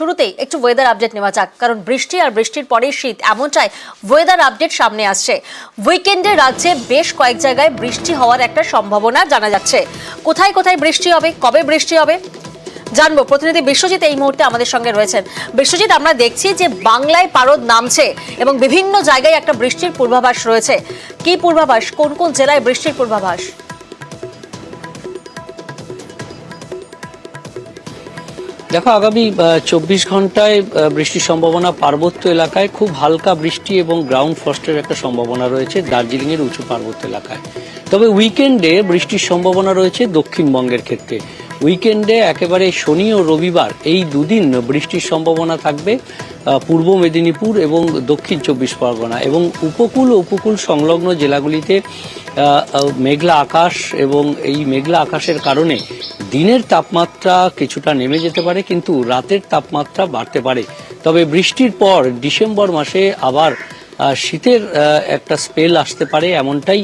শুরুতেই একটু weather update নেওয়া যাক, কারণ বৃষ্টি আর বৃষ্টির পরে শীত, এমনটাই ওয়েদার আপডেট সামনে আসছে। উইকেন্ডে রাজ্যে বেশ কয়েক জায়গায় বৃষ্টি হওয়ার একটা সম্ভাবনা জানা যাচ্ছে। কোথায় কোথায় বৃষ্টি হবে, কবে বৃষ্টি হবে জানবো। প্রতিনিধি বিশ্বজিৎ এই মুহূর্তে আমাদের সঙ্গে রয়েছেন। বিশ্বজিৎ, আমরা দেখছি যে বাংলায় পারদ নামছে এবং বিভিন্ন জায়গায় একটা বৃষ্টির পূর্বাভাস রয়েছে। কি পূর্বাভাস, কোন কোন জেলায় বৃষ্টির পূর্বাভাস? দেখো, আগামী 24 ঘন্টায় বৃষ্টির সম্ভাবনা পার্বত্য এলাকায় খুব হালকা বৃষ্টি এবং গ্রাউন্ড ফ্রস্টের একটা সম্ভাবনা রয়েছে দার্জিলিং এর উঁচু পার্বত্য এলাকায়। তবে উইকেন্ডে বৃষ্টির সম্ভাবনা রয়েছে দক্ষিণবঙ্গের ক্ষেত্রে। উইকেন্ডে একেবারে শনি ও রবিবার এই দুদিন বৃষ্টির সম্ভাবনা থাকবে পূর্ব মেদিনীপুর এবং দক্ষিণ 24 পরগনা এবং উপকূল সংলগ্ন জেলাগুলিতে মেঘলা আকাশ, এবং এই মেঘলা আকাশের কারণে দিনের তাপমাত্রা কিছুটা নেমে যেতে পারে, কিন্তু রাতের তাপমাত্রা বাড়তে পারে। তবে বৃষ্টির পর ডিসেম্বর মাসে আবার শীতের একটা স্পেল আসতে পারে, এমনটাই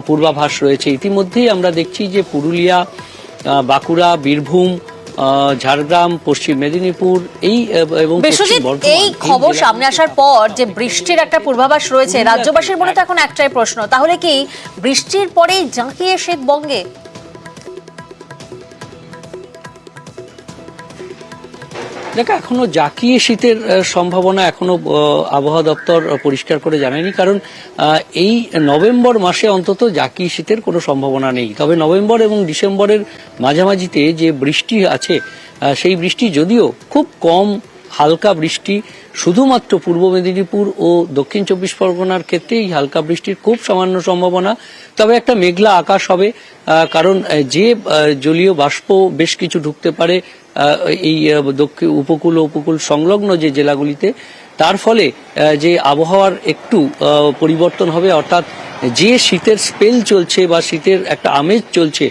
পূর্বাভাস রয়েছে। ইতিমধ্যেই আমরা দেখছি যে পুরুলিয়া, বাঁকুড়া, বীরভূম, ঝাড়গ্রাম, পশ্চিম মেদিনীপুর এবং এই খবর সামনে আসার পর যে বৃষ্টির একটা পূর্বাভাস রয়েছে, রাজ্যবাসীর মনে তো এখন একটাই প্রশ্ন, তাহলে কি বৃষ্টির পরেই জাঁকিয়ে শীত বঙ্গে? দেখো, এখনো জাঁকিয়ে শীতের সম্ভাবনা এখনো আবহাওয়া দপ্তর পরিষ্কার করে জানায়নি, কারণ এই নভেম্বর মাসে অন্তত জাঁকিয়ে শীতের কোনো সম্ভাবনা নেই। তবে নভেম্বর এবং ডিসেম্বরের মাঝামাঝিতে যে বৃষ্টি আছে, সেই বৃষ্টি যদিও খুব কম হালকা বৃষ্টি, শুধুমাত্র পূর্ব মেদিনীপুর ও দক্ষিণ 24 পরগনার ক্ষেত্রে এই হালকা বৃষ্টির খুব সামান্য সম্ভাবনা। তবে একটা মেঘলা আকাশ হবে, কারণ যে জলীয় বাষ্প বেশ কিছু ঢুকতে পারে এই উপকূল সংলগ্ন যে জেলাগুলিতে, তার ফলে যে আবহাওয়ার একটু পরিবর্তন হবে, অর্থাৎ যে শীতের স্পেল চলছে বা শীতের একটা আমেজ চলছে,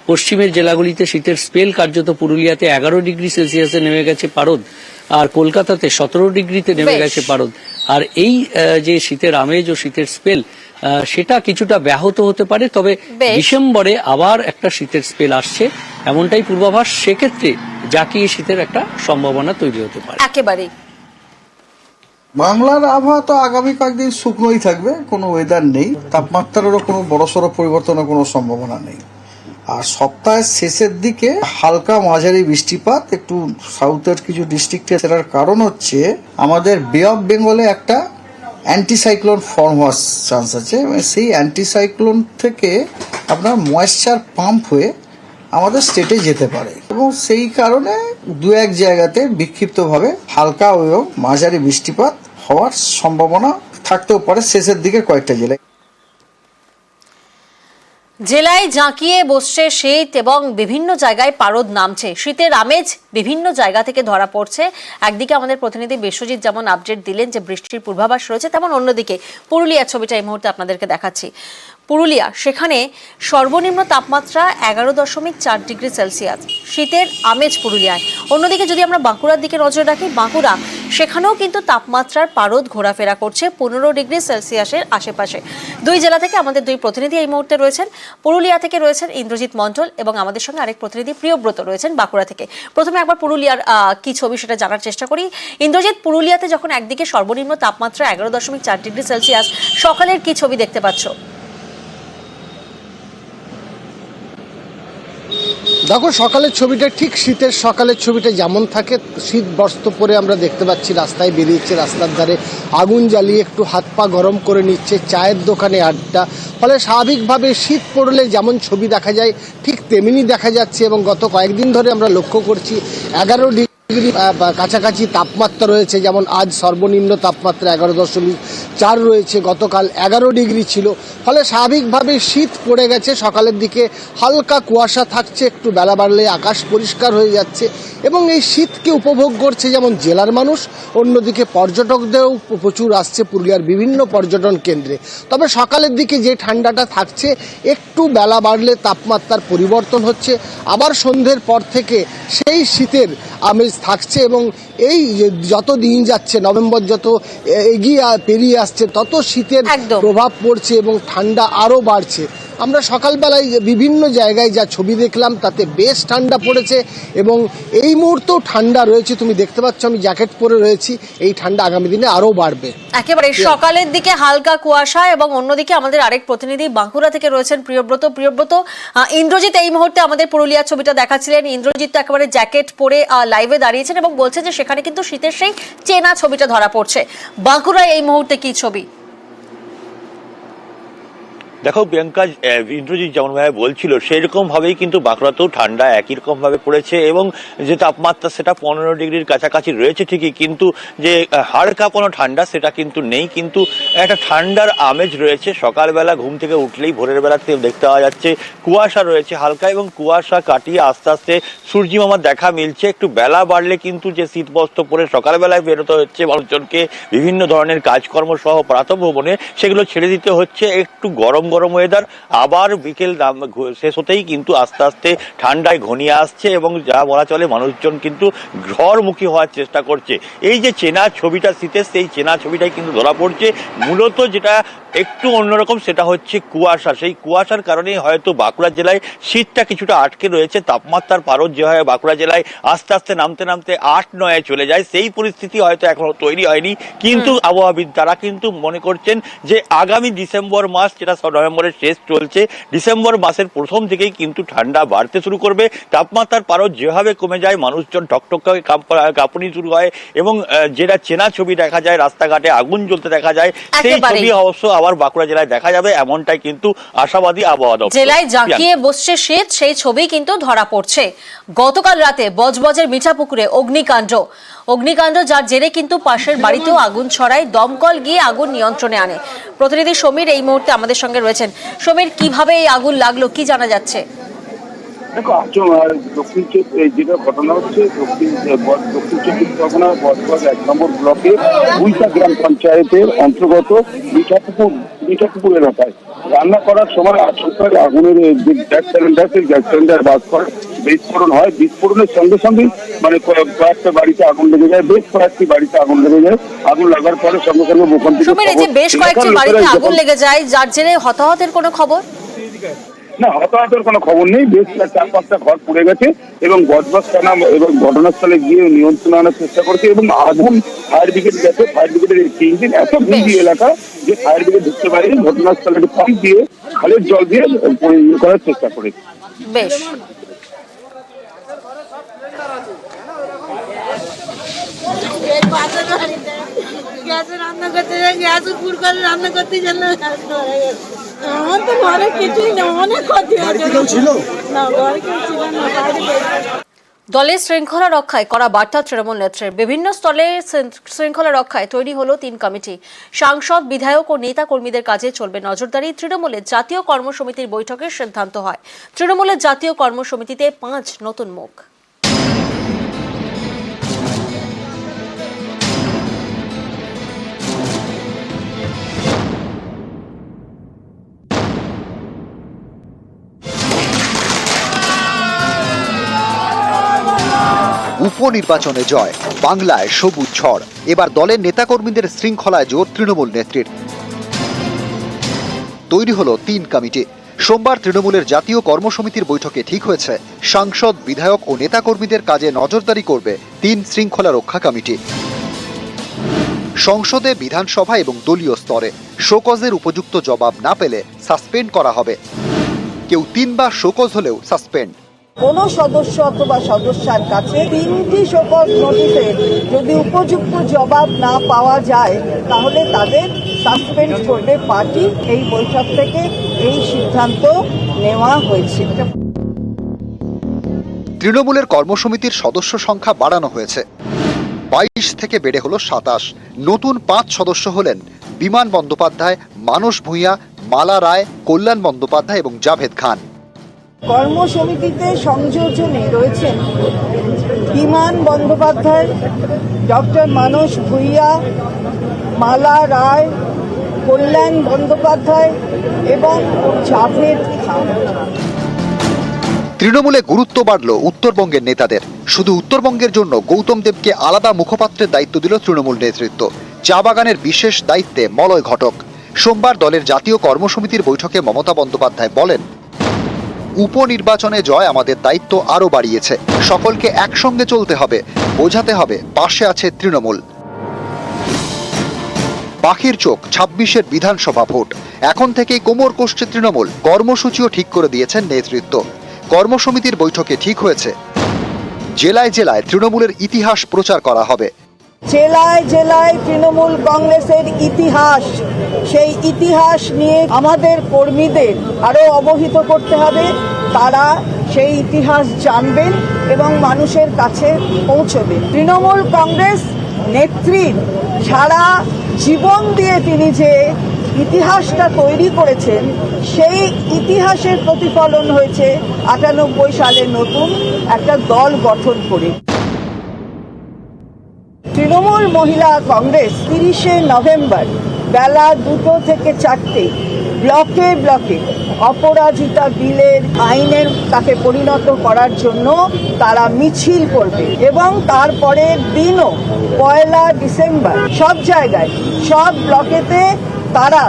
পশ্চিমের জেলাগুলিতে শীতের স্পেল কার্যত পুরুলিয়াতে 11 ডিগ্রি সেলসিয়াসে নেমে গেছে পারদ, আর কলকাতাতে 17 ডিগ্রিতে নেমে গেছে পারদ। আর এই যে শীতের আমেজ ও শীতের স্পেল, সেটা কিছুটা ব্যাহত হতে পারে। তবে ডিসেম্বরে আবার একটা শীতের স্পেল আসছে, এমনটাই পূর্বাভাস। সেক্ষেত্রে জাঁকিয়ে শীতের একটা সম্ভাবনা তৈরি হতে পারে। একেবারেই বাংলার আবহাওয়া তো আগামী কয়েকদিন শুকনোই থাকবে, কোনো ওয়েদার নেই, তাপমাত্রারও কোনো বড়সড় পরিবর্তনের কোনো সম্ভাবনা নেই। আর সপ্তাহের শেষের দিকে হালকা মাঝারি বৃষ্টিপাত একটু সাউথের কিছু ডিস্ট্রিক্টে, সেটার কারণ হচ্ছে আমাদের বে অফ বেঙ্গলে একটা অ্যান্টিসাইক্লোন ফর্ম হওয়ার চান্স আছে। সেই অ্যান্টিসাইক্লোন থেকে আপনার ময়েশ্চার পাম্প হয়ে আমাদের স্টেটে যেতে পারে, এবং সেই কারণে দু এক জায়গাতে বিক্ষিপ্তভাবে হালকা এবং মাঝারি বৃষ্টিপাত হওয়ার সম্ভাবনা থাকতেও পারে শেষের দিকে কয়েকটা জেলায়। জেলায় জাঁকিয়ে বসছে শীত এবং বিভিন্ন জায়গায় পারদ নামছে, শীতের আমেজ বিভিন্ন জায়গা থেকে ধরা পড়ছে। একদিকে আমাদের প্রতিনিধি বিশ্বজিৎ যেমন আপডেট দিলেন যে বৃষ্টির পূর্বাভাস রয়েছে, তেমন অন্যদিকে পুরুলিয়ার ছবিটা এই মুহূর্তে আপনাদেরকে দেখাচ্ছি। পুরুলিয়া, সেখানে সর্বনিম্ন তাপমাত্রা 11.4 ডিগ্রি সেলসিয়াস, শীতের আমেজ পুরুলিয়ায়। অন্যদিকে যদি আমরা বাঁকুড়ার দিকে নজর রাখি, বাঁকুড়া, সেখানেও কিন্তু তাপমাত্রার পারদ ঘোরাফেরা করছে 15 ডিগ্রি সেলসিয়াসের আশেপাশে। দুই জেলা থেকে আমাদের দুই প্রতিনিধি এই মুহূর্তে রয়েছেন। পুরুলিয়া থেকে রয়েছেন ইন্দ্রজিৎ মণ্ডল এবং আমাদের সঙ্গে আরেক প্রতিনিধি প্রিয়ব্রত রয়েছেন বাঁকুড়া থেকে। প্রথমে একবার পুরুলিয়ার কি ছবি সেটা জানার চেষ্টা করি। ইন্দ্রজিৎ, পুরুলিয়াতে যখন একদিকে সর্বনিম্ন তাপমাত্রা 11.4 ডিগ্রি সেলসিয়াস, সকালের কি ছবি দেখতে পাচ্ছ? দেখো, সকালের ছবিটা ঠিক শীতের সকালের ছবিটা যেমন থাকে, শীত বস্ত্র পরে আমরা দেখতে পাচ্ছি রাস্তায় বেরিয়েছে, রাস্তার ধারে আগুন জ্বালিয়ে একটু হাত পা গরম করে নিচ্ছে, চায়ের দোকানে আড্ডা। ফলে স্বাভাবিকভাবে শীত পড়লে যেমন ছবি দেখা যায় ঠিক তেমনি দেখা যাচ্ছে। এবং গত কয়েকদিন ধরে আমরা লক্ষ্য করছি 11 ডিগ্রি কাছাকাছি তাপমাত্রা রয়েছে। যেমন আজ সর্বনিম্ন তাপমাত্রা 11.4 রয়েছে, গতকাল 11 ডিগ্রি ছিল। ফলে স্বাভাবিকভাবে শীত পড়ে গেছে। সকালের দিকে হালকা কুয়াশা থাকছে, একটু বেলা বাড়লে আকাশ পরিষ্কার হয়ে যাচ্ছে এবং এই শীতকে উপভোগ করছে যেমন জেলার মানুষ, অন্যদিকে পর্যটকদেরও প্রচুর আসছে পুরুলিয়ার বিভিন্ন পর্যটন কেন্দ্রে। তবে সকালের দিকে যে ঠান্ডাটা থাকছে, একটু বেলা বাড়লে তাপমাত্রার পরিবর্তন হচ্ছে, আবার সন্ধ্যের পর থেকে সেই শীতের আমেজ থাকছে। এবং এই যত দিন যাচ্ছে, নভেম্বর যত এগিয়ে পেরিয়ে আসছে, তত শীতের প্রভাব পড়ছে এবং ঠান্ডা আরও বাড়ছে। আমরা সকালবেলায় বিভিন্ন জায়গায় যা ছবি দেখলাম তাতে বেশ ঠান্ডা পড়েছে এবং এই মুহূর্তেও ঠান্ডা রয়েছে। তুমি দেখতে পাচ্ছ আমি জ্যাকেট পরে রয়েছি, এই ঠান্ডা আগামী দিনে আরো বাড়বে। একেবারে সকালের দিকে হালকা কুয়াশা এবং অন্যদিকে আমাদের আরেক প্রতিনিধি বাঁকুড়া থেকে রয়েছেন প্রিয়ব্রত। ইন্দ্রজিৎ এই মুহূর্তে আমাদের পুরুলিয়ার ছবিটা দেখাচ্ছিলেন। ইন্দ্রজিৎ তো একেবারে জ্যাকেট পরে লাইভে দাঁড়িয়েছেন এবং বলছেন যে সেখানে কিন্তু শীতের সেই চেনা ছবিটা ধরা পড়ছে। বাঁকুড়ায় এই মুহূর্তে কি ছবি? দেখো প্রিয়াঙ্কা, ইন্দ্রজিৎ যেমনভাবে বলছিল সেই রকম ভাবেই কিন্তু বাঁকুড়াতেও ঠান্ডা একই রকম ভাবে পড়েছে এবং যে তাপমাত্রা সেটা 15 ডিগ্রির কাছাকাছি রয়েছে ঠিকই, কিন্তু যে হাড় কাঁপানো ঠান্ডা সেটা কিন্তু নেই। কিন্তু একটা ঠান্ডার আমেজ রয়েছে। সকালবেলা ঘুম থেকে উঠলেই ভোরের বেলাতে দেখতে পাওয়া যাচ্ছে কুয়াশা রয়েছে হালকা, এবং কুয়াশা কাটিয়ে আস্তে আস্তে সূর্যি মামার দেখা মিলছে। একটু বেলা বাড়লে কিন্তু যে শীত বস্ত্র পরে সকালবেলায় বেরোতে হচ্ছে মানুষজনকে বিভিন্ন ধরনের কাজকর্ম সহ প্রাতঃভ্রমণে, সেগুলো ছেড়ে দিতে হচ্ছে। একটু গরম ওয়েদার, আবার বিকেল শেষ হতেই কিন্তু আস্তে আস্তে ঠান্ডায় ঘনিয়ে আসছে এবং যা বলা চলে মানুষজন কিন্তু ঘরমুখী হওয়ার চেষ্টা করছে। এই যে চেনা ছবিটা শীতের, সেই চেনা ছবিটাই কিন্তু ধরা পড়ছে। মূলত যেটা একটু অন্যরকম সেটা হচ্ছে কুয়াশা। সেই কুয়াশার কারণে হয়তো বাঁকুড়া জেলায় শীতটা কিছুটা আটকে রয়েছে। তাপমাত্রার পারদ যে হয় বাঁকুড়া জেলায় আস্তে আস্তে নামতে 8-9 চলে যায়, সেই পরিস্থিতি হয়তো এখনো তৈরি হয়নি। কিন্তু আবহাওয়াবিদ তারা কিন্তু মনে করছেন যে আগামী ডিসেম্বর মাস, যেটা নভেম্বরের শেষ চলছে, ডিসেম্বর মাসের প্রথম থেকেই কিন্তু ঠান্ডা বাড়তে শুরু করবে। তাপমাত্রার পারদ যেভাবে কমে যায় মানুষজন ঠকঠক কাঁপুনি শুরু হয় এবং যেটা চেনা ছবি দেখা যায়, রাস্তাঘাটে আগুন জ্বলতে দেখা যায়, সেই ছবি অবশ্য আবার বাঁকুড়া জেলায় দেখা যাবে, এমনটাই কিন্তু আশাবাদী আবহাওয়া দপ্তর। জেলায় জাঁকিয়ে বসছে শীত, সেই ছবি কিন্তু ধরা পড়ছে। গতকাল রাতে বজবজের মিঠাপুকুরে অগ্নিকাণ্ড, যার জেরে কিন্তু পাশের বাড়িতেও আগুন ছড়ায়। দমকল গিয়ে আগুন নিয়ন্ত্রণে আনে। প্রতিনিধি সমীর এই মুহূর্তে আমাদের সঙ্গে রয়েছেন। সমীর, কিভাবে এই আগুন লাগলো, কি জানা যাচ্ছে? দেখো দক্ষিণ যেটা ঘটনা হচ্ছে দক্ষিণ চব্বিশ পরগনা বজবজ 1 নম্বর ব্লকে বুইসা গ্রাম পঞ্চায়েতের অন্তর্গত মিঠাপুকুর এলাকায় রান্না করার সময় আচমকায় আগুনের যে গ্যাস সিলিন্ডার, সেই গ্যাস সিলিন্ডার বাদ করে বিস্ফোরণ হয়। বিস্ফোরণের সঙ্গে সঙ্গে মানে কয়েকটা বাড়িতে আগুন লেগে যায়, বেশ কয়েকটি বাড়িতে আগুন লেগে যায়। আগুন লাগার পরে সঙ্গে সঙ্গে ওখান থেকে বেশ কয়েকটি বাড়িতে আগুন লেগে যায়, যার জেরে হতাহতের কোনো খবর না, হতাহতের কোনো খবর নেই। বেশ 4-5টা ঘর পুড়ে গেছে এবং বজবজ থানা এবং ঘটনাস্থলে গিয়ে নিয়ন্ত্রণ আনার চেষ্টা করেছে এবং আগুন ফায়ার ব্রিগেড গেছে। ফায়ার ব্রিগেডের একটি ইঞ্জিন এত ভিজি এলাকা যে ফায়ার ব্রিগেড ঢুকতে পারেনি। ঘটনাস্থলে পাম্প দিয়ে খালের জল দিয়ে করার চেষ্টা করেছে। বেশ রান্না করতে গ্যাস পুর করে রান্না করতে গেল, আমার তো ঘরে কিছুই না, অনেক ক্ষতি হয়েছে। না ঘরে কেউ ছিল না। দলের শৃঙ্খলা রক্ষায় করা বার্তা তৃণমূল নেত্রীর। বিভিন্ন স্তরে শৃঙ্খলা রক্ষায় তৈরি হলো 3 কমিটি। সাংসদ, বিধায়ক ও নেতা কর্মীদের কাজে চলবে নজরদারি। তৃণমূলের জাতীয় কর্মসমিতির বৈঠকের সিদ্ধান্ত হয়। তৃণমূলের জাতীয় কর্মসমিতিতে 5 নতুন মুখ। উপনির্বাচনে জয়, বাংলায় সবুজ ঝড়। এবার দলের নেতাকর্মীদের শৃঙ্খলায় জোর তৃণমূল নেত্রীর। তৈরি হলো 3 কমিটি। সোমবার তৃণমূলের জাতীয় কর্মসমিতির বৈঠকে ঠিক হয়েছে সাংসদ, বিধায়ক ও নেতাকর্মীদের কাজে নজরদারি করবে 3 শৃঙ্খলা রক্ষা কমিটি। সংসদে, বিধানসভা এবং দলীয় স্তরে শোকজের উপযুক্ত জবাব না পেলে সাসপেন্ড করা হবে। কেউ 3 বার শোকজ হলেও সাসপেন্ড। কোন সদস্য অথবা সদস্যার কাছে 3টি শোকজ নোটিশে যদি উপযুক্ত জবাব না পাওয়া যায় তাহলে তাদের সাসপেন্ড করবে পার্টি। এই বৈঠক থেকে এই সিদ্ধান্ত নেওয়া হয়েছে। তৃণমূলের কর্মসমিতির সদস্য সংখ্যা বাড়ানো হয়েছে, 22 থেকে বেড়ে হলো 27। নতুন 5 সদস্য হলেন বিমান বন্দ্যোপাধ্যায়, মানস ভূঁইয়া, মালা রায়, কল্যাণ বন্দ্যোপাধ্যায় এবং জাভেদ খান। কর্মসমিতিতে সংযোজনে রয়েছেন বিমান বন্দ্যোপাধ্যায়, ডক্টর মানস ভূঁইয়া, মালা রায়, কল্যাণ বন্দ্যোপাধ্যায় এবং জাভেদ খান। তৃণমূলে গুরুত্ব বাড়ল উত্তরবঙ্গের নেতাদের। শুধু উত্তরবঙ্গের জন্য গৌতম দেবকে আলাদা মুখপাত্রের দায়িত্ব দিল তৃণমূল নেতৃত্ব। চা বাগানের বিশেষ দায়িত্বে মলয় ঘটক। সোমবার দলের জাতীয় কর্মসমিতির বৈঠকে মমতা বন্দ্যোপাধ্যায় বলেন, উপনির্বাচনে জয় আমাদের দায়িত্ব আরও বাড়িয়েছে। সকলকে একসঙ্গে চলতে হবে, বোঝাতে হবে পাশে আছে তৃণমূল। পাখির চোখ 26-এর বিধানসভা ভোট, এখন থেকেই কোমর কষছে তৃণমূল। কর্মসূচিও ঠিক করে দিয়েছেন নেতৃত্ব। কর্মসমিতির বৈঠকে ঠিক হয়েছে, জেলায় জেলায় তৃণমূলের ইতিহাস প্রচার করা হবে। জেলায় জেলায় তৃণমূল কংগ্রেসের ইতিহাস, সেই ইতিহাস নিয়ে আমাদের কর্মীদের আরো অবহিত করতে হবে। তারা সেই ইতিহাস জানবেন এবং মানুষের কাছে পৌঁছবেন। তৃণমূল কংগ্রেস নেত্রীর সারা জীবন দিয়ে তিনি যে ইতিহাসটা তৈরি করেছেন, সেই ইতিহাসের প্রতিফলন হয়েছে 98 সালে নতুন একটা দল গঠন করে। তৃণমূল মহিলা কংগ্রেস 30শে নভেম্বর বেলা 2টো থেকে 4টে ব্লকে ব্লকে অপরাজিতা বিলের আইনের তাকে পরিণত করার জন্য তারা মিছিল করবে এবং তারপরের দিনও 1 ডিসেম্বর সব জায়গায় সব ব্লকেতে তারা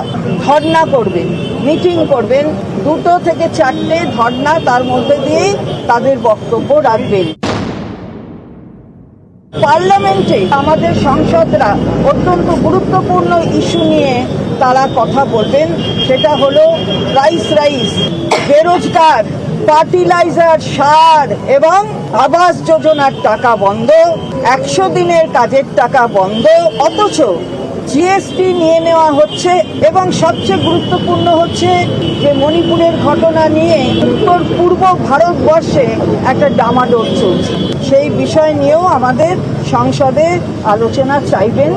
ধর্ণা করবেন, মিটিং করবেন। 2টো থেকে 4টে ধর্ণা, তার মধ্যে দিয়েই তাদের বক্তব্য রাখবেন। পার্লামেন্টে আমাদের সাংসদরা অত্যন্ত গুরুত্বপূর্ণ ইস্যু নিয়ে তারা কথা বলবেন। সেটা হলো প্রাইস রাইজ, বেরোজগার, ফার্টিলাইজার, সার এবং আবাস যোজনার টাকা বন্ধ, 100 দিনের কাজের টাকা বন্ধ, অথচ জিএসটি নিয়ে নেওয়া হচ্ছে। এবং সবচেয়ে গুরুত্বপূর্ণ হচ্ছে যে মণিপুরের ঘটনা নিয়ে উত্তর পূর্ব ভারতবর্ষে একটা ডামাডোল চলছে। সেই বিষয় নিয়েও আমাদের সংসদে আলোচনা চাইবেন।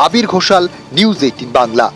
আবির ঘোষাল, নিউজ 18 বাংলা।